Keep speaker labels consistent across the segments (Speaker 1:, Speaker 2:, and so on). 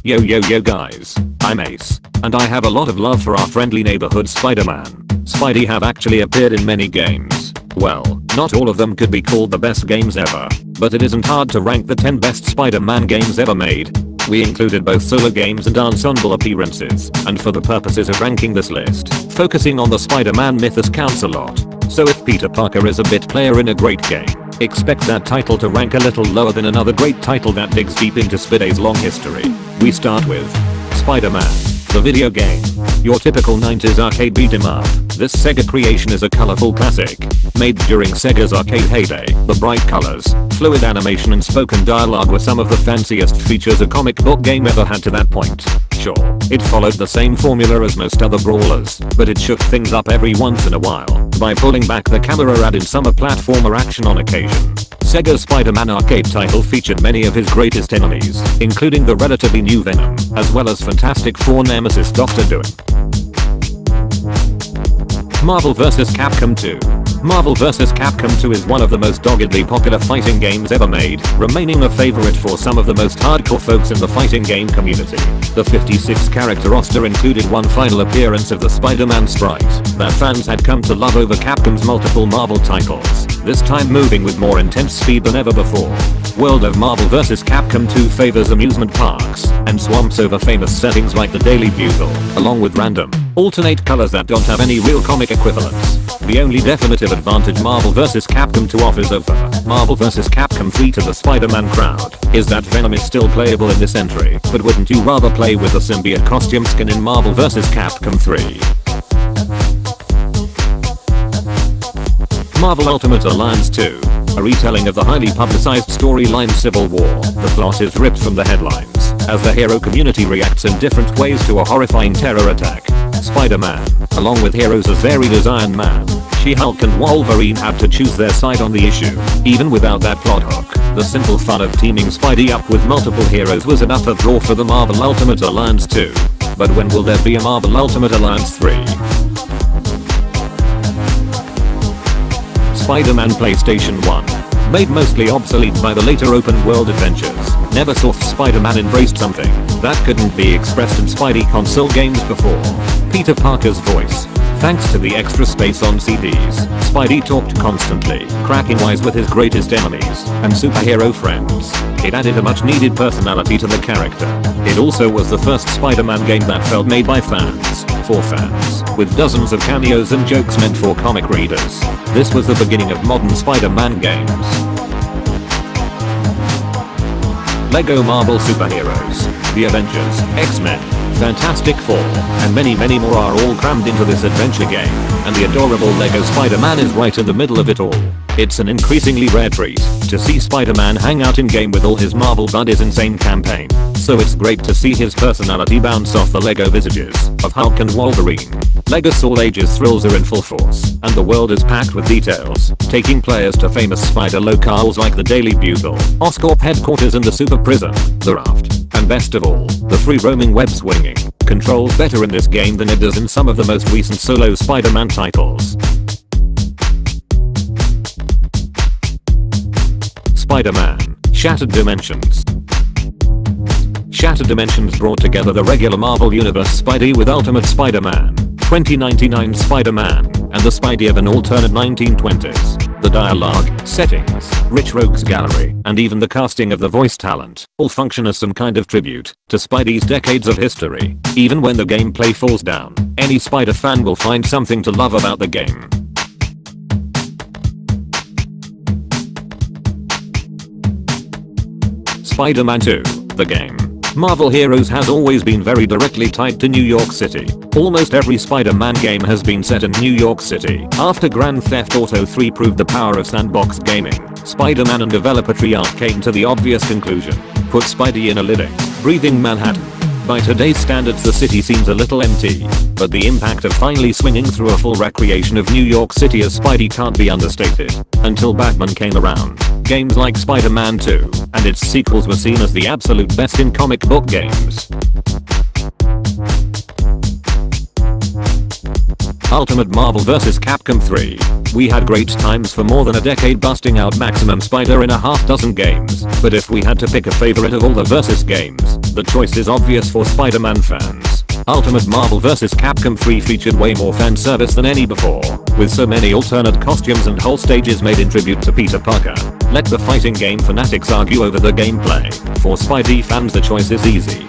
Speaker 1: Yo guys, I'm Ace, and I have a lot of love for our friendly neighborhood Spider-Man. Spidey have actually appeared in many games. Well, not all of them could be called the best games ever, but it isn't hard to rank the 10 best Spider-Man games ever made. We included both solo games and ensemble appearances, and for the purposes of ranking this list, focusing on the Spider-Man mythos counts a lot. So if Peter Parker is a bit player in a great game, expect that title to rank a little lower than another great title that digs deep into Spidey's long history. We start with Spider-Man, the video game. Your typical 90s arcade beat 'em up. This Sega creation is a colorful classic, made during Sega's arcade heyday. The bright colors, fluid animation and spoken dialogue were some of the fanciest features a comic book game ever had to that point. Sure, it followed the same formula as most other brawlers, but it shook things up every once in a while by pulling back the camera and in summer platformer action on occasion. Sega's Spider-Man arcade title featured many of his greatest enemies, including the relatively new Venom, as well as Fantastic Four nemesis Dr. Doom. Marvel vs. Capcom 2. Marvel vs. Capcom 2 is one of the most doggedly popular fighting games ever made, remaining a favorite for some of the most hardcore folks in the fighting game community. The 56 character roster included one final appearance of the Spider-Man sprite that fans had come to love over Capcom's multiple Marvel titles, this time moving with more intense speed than ever before. World of Marvel vs. Capcom 2 favors amusement parks and swamps over famous settings like the Daily Bugle, along with random, alternate colors that don't have any real comic equivalents. The only definitive advantage Marvel vs. Capcom 2 offers over Marvel vs. Capcom 3 to the Spider-Man crowd is that Venom is still playable in this entry, but wouldn't you rather play with the symbiote costume skin in Marvel vs. Capcom 3? Marvel Ultimate Alliance 2. A retelling of the highly publicized storyline Civil War. The plot is ripped from the headlines, as the hero community reacts in different ways to a horrifying terror attack. Spider-Man, along with heroes as varied as Iron Man, She-Hulk and Wolverine had to choose their side on the issue. Even without that plot hook, the simple fun of teaming Spidey up with multiple heroes was enough of a draw for the Marvel Ultimate Alliance 2. But when will there be a Marvel Ultimate Alliance 3? Spider-Man PlayStation 1. Made mostly obsolete by the later open world adventures, Neversoft Spider-Man embraced something that couldn't be expressed in Spidey console games before. Peter Parker's voice. Thanks to the extra space on CDs, Spidey talked constantly, cracking wise with his greatest enemies and superhero friends. It added a much needed personality to the character. It also was the first Spider-Man game that felt made by fans, for fans, with dozens of cameos and jokes meant for comic readers. This was the beginning of modern Spider-Man games. Lego Marvel Superheroes. The Avengers, X-Men, Fantastic Four, and many more are all crammed into this adventure game, and the adorable Lego Spider-Man is right in the middle of it all. It's an increasingly rare treat to see Spider-Man hang out in game with all his Marvel buddies' insane campaign, so it's great to see his personality bounce off the Lego visages of Hulk and Wolverine. Lego's all ages thrills are in full force, and the world is packed with details, taking players to famous spider locales like the Daily Bugle, Oscorp headquarters and the Super Prison, the Raft. And best of all, the free roaming web swinging controls better in this game than it does in some of the most recent solo Spider-Man titles. Spider-Man, Shattered Dimensions. Shattered Dimensions brought together the regular Marvel Universe Spidey with Ultimate Spider-Man, 2099 Spider-Man, and the Spidey of an alternate 1920s. The dialogue, settings, rich rogues gallery, and even the casting of the voice talent all function as some kind of tribute to Spidey's decades of history. Even when the gameplay falls down, any Spider fan will find something to love about the game. Spider-Man 2, the game. Marvel Heroes has always been very directly tied to New York City. Almost every Spider-Man game has been set in New York City. After Grand Theft Auto 3 proved the power of sandbox gaming, Spider-Man and developer Treyarch came to the obvious conclusion: put Spidey in a living, breathing Manhattan. By today's standards the city seems a little empty, but the impact of finally swinging through a full recreation of New York City as Spidey can't be understated. Until Batman came around, games like Spider-Man 2 and its sequels were seen as the absolute best in comic book games. Ultimate Marvel vs. Capcom 3. We had great times for more than a decade busting out Maximum Spider in a half dozen games, but if we had to pick a favorite of all the versus games, The choice is obvious for Spider-Man fans. Ultimate Marvel vs. Capcom 3 featured way more fan service than any before, with so many alternate costumes and whole stages made in tribute to Peter Parker. Let the fighting game fanatics argue over the gameplay. For Spidey fans the choice is easy.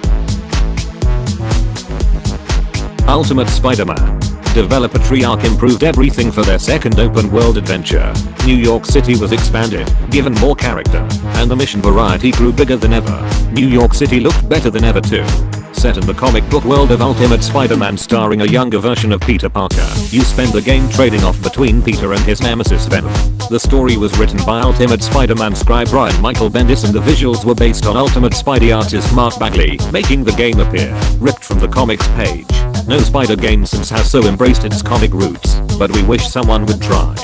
Speaker 1: Ultimate Spider-Man. Developer Treyarch improved everything for their second open world adventure. New York City was expanded, given more character, and the mission variety grew bigger than ever. New York City looked better than ever too. Set in the comic book world of Ultimate Spider-Man starring a younger version of Peter Parker, you spend the game trading off between Peter and his nemesis Venom. The story was written by Ultimate Spider-Man scribe Brian Michael Bendis and the visuals were based on Ultimate Spidey artist Mark Bagley, making the game appear ripped from the comics page. No Spider game since has so embraced its comic roots, but we wish someone would try.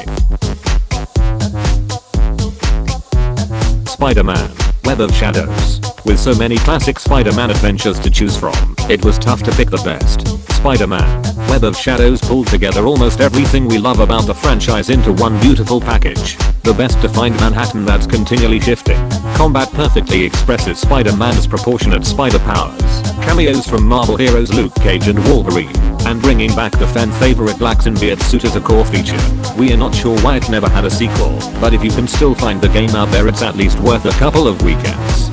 Speaker 1: Spider-Man, Web of Shadows. With so many classic Spider-Man adventures to choose from, it was tough to pick the best. Spider-Man, Web of Shadows pulled together almost everything we love about the franchise into one beautiful package. The best defined Manhattan that's continually shifting. Combat perfectly expresses Spider-Man's proportionate spider powers. Cameos from Marvel heroes Luke Cage and Wolverine. And bringing back the fan favorite black symbiote suit as a core feature. We are not sure why it never had a sequel, but if you can still find the game out there it's at least worth a couple of weekends.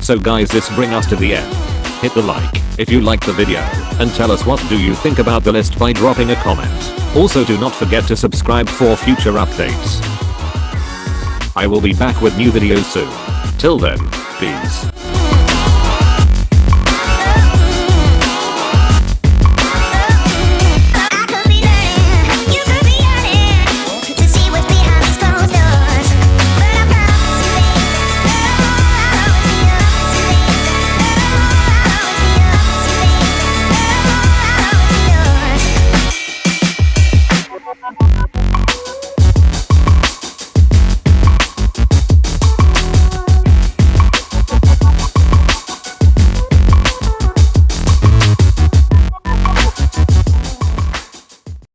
Speaker 1: So guys, this brings us to the end. Hit the like if you liked the video, and tell us what do you think about the list by dropping a comment. Also do not forget to subscribe for future updates. I will be back with new videos soon. Till then, peace.